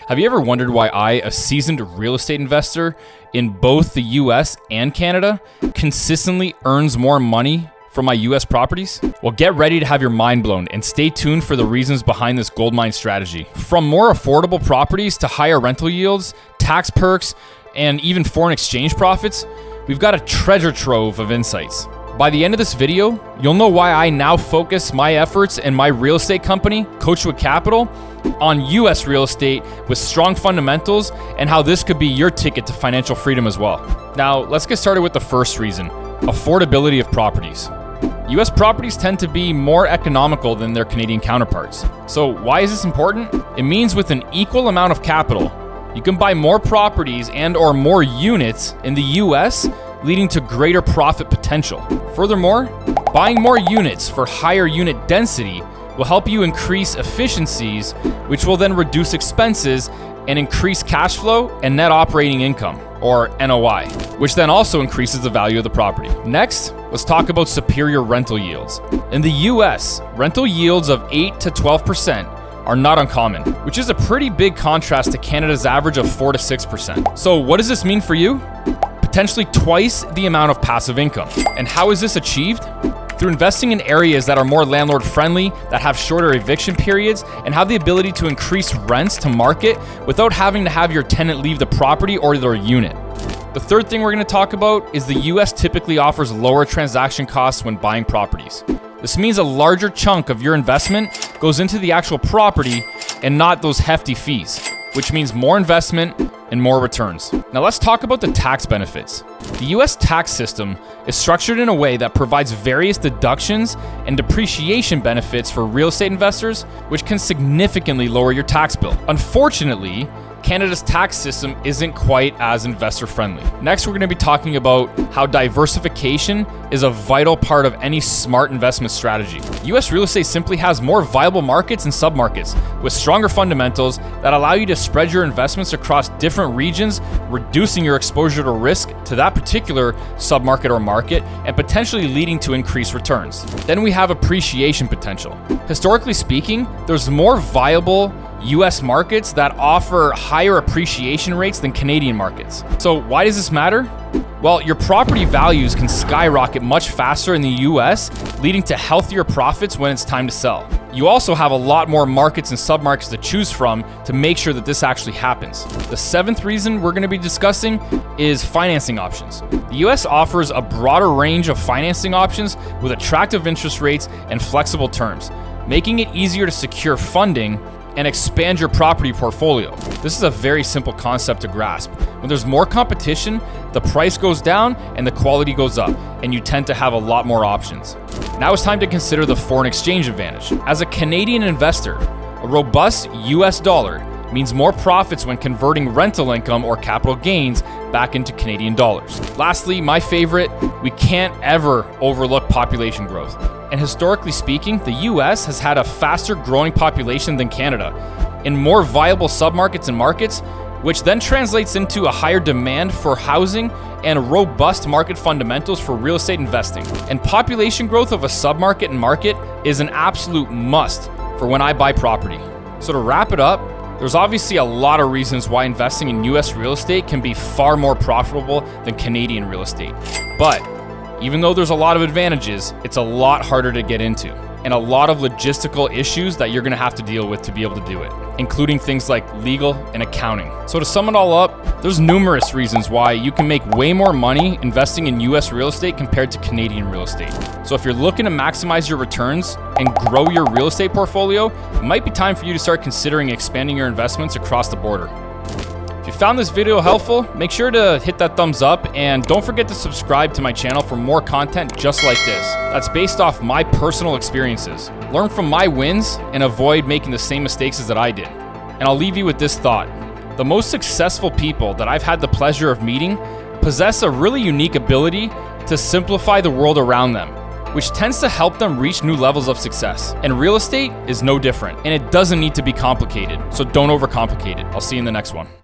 Have you ever wondered why I, a seasoned real estate investor in both the US and Canada, consistently earns more money from my US properties? Well, get ready to have your mind blown and stay tuned for the reasons behind this goldmine strategy. From more affordable properties to higher rental yields, tax perks, and even foreign exchange profits, we've got a treasure trove of insights. By the end of this video, you'll know why I now focus my efforts and my real estate company, Coachwood Capital, on US real estate with strong fundamentals and how this could be your ticket to financial freedom as well. Now, let's get started with the first reason, affordability of properties. US properties tend to be more economical than their Canadian counterparts. So why is this important? It means with an equal amount of capital, you can buy more properties and/or more units in the US, leading to greater profit potential. Furthermore, buying more units for higher unit density will help you increase efficiencies, which will then reduce expenses and increase cash flow and net operating income, or NOI, which then also increases the value of the property. Next, let's talk about superior rental yields. In the US, rental yields of 8 to 12% are not uncommon, which is a pretty big contrast to Canada's average of 4 to 6%. So what does this mean for you? Potentially twice the amount of passive income. And how is this achieved? Through investing in areas that are more landlord friendly, that have shorter eviction periods, and have the ability to increase rents to market without having to have your tenant leave the property or their unit. The third thing we're going to talk about is the US typically offers lower transaction costs when buying properties. This means a larger chunk of your investment goes into the actual property and not those hefty fees, which means more investment and more returns. Now let's talk about the tax benefits. The US tax system is structured in a way that provides various deductions and depreciation benefits for real estate investors, which can significantly lower your tax bill. Unfortunately, Canada's tax system isn't quite as investor friendly. Next, we're going to be talking about how diversification is a vital part of any smart investment strategy. US real estate simply has more viable markets and submarkets with stronger fundamentals that allow you to spread your investments across different regions, reducing your exposure to risk to that particular submarket or market and potentially leading to increased returns. Then we have appreciation potential. Historically speaking, there's more viable US markets that offer higher appreciation rates than Canadian markets. So why does this matter? Well, your property values can skyrocket much faster in the US, leading to healthier profits when it's time to sell. You also have a lot more markets and submarkets to choose from to make sure that this actually happens. The seventh reason we're going to be discussing is financing options. The US offers a broader range of financing options with attractive interest rates and flexible terms, making it easier to secure funding and expand your property portfolio. This is a very simple concept to grasp. When there's more competition, the price goes down and the quality goes up, and you tend to have a lot more options. Now it's time to consider the foreign exchange advantage. As a Canadian investor, a robust US dollar means more profits when converting rental income or capital gains back into Canadian dollars. Lastly, my favorite, we can't ever overlook population growth. And historically speaking, the US has had a faster growing population than Canada in more viable submarkets and markets, which then translates into a higher demand for housing and robust market fundamentals for real estate investing. And population growth of a submarket and market is an absolute must for when I buy property. So to wrap it up, there's obviously a lot of reasons why investing in US real estate can be far more profitable than Canadian real estate. But even though there's a lot of advantages, it's a lot harder to get into, and a lot of logistical issues that you're going to have to deal with to be able to do it, including things like legal and accounting. So to sum it all up, there's numerous reasons why you can make way more money investing in US real estate compared to Canadian real estate. So if you're looking to maximize your returns and grow your real estate portfolio, it might be time for you to start considering expanding your investments across the border. If you found this video helpful, make sure to hit that thumbs up and don't forget to subscribe to my channel for more content just like this. That's based off my personal experiences. Learn from my wins and avoid making the same mistakes as that I did. And I'll leave you with this thought. The most successful people that I've had the pleasure of meeting possess a really unique ability to simplify the world around them, which tends to help them reach new levels of success. And real estate is no different, and it doesn't need to be complicated, so don't overcomplicate it. I'll see you in the next one.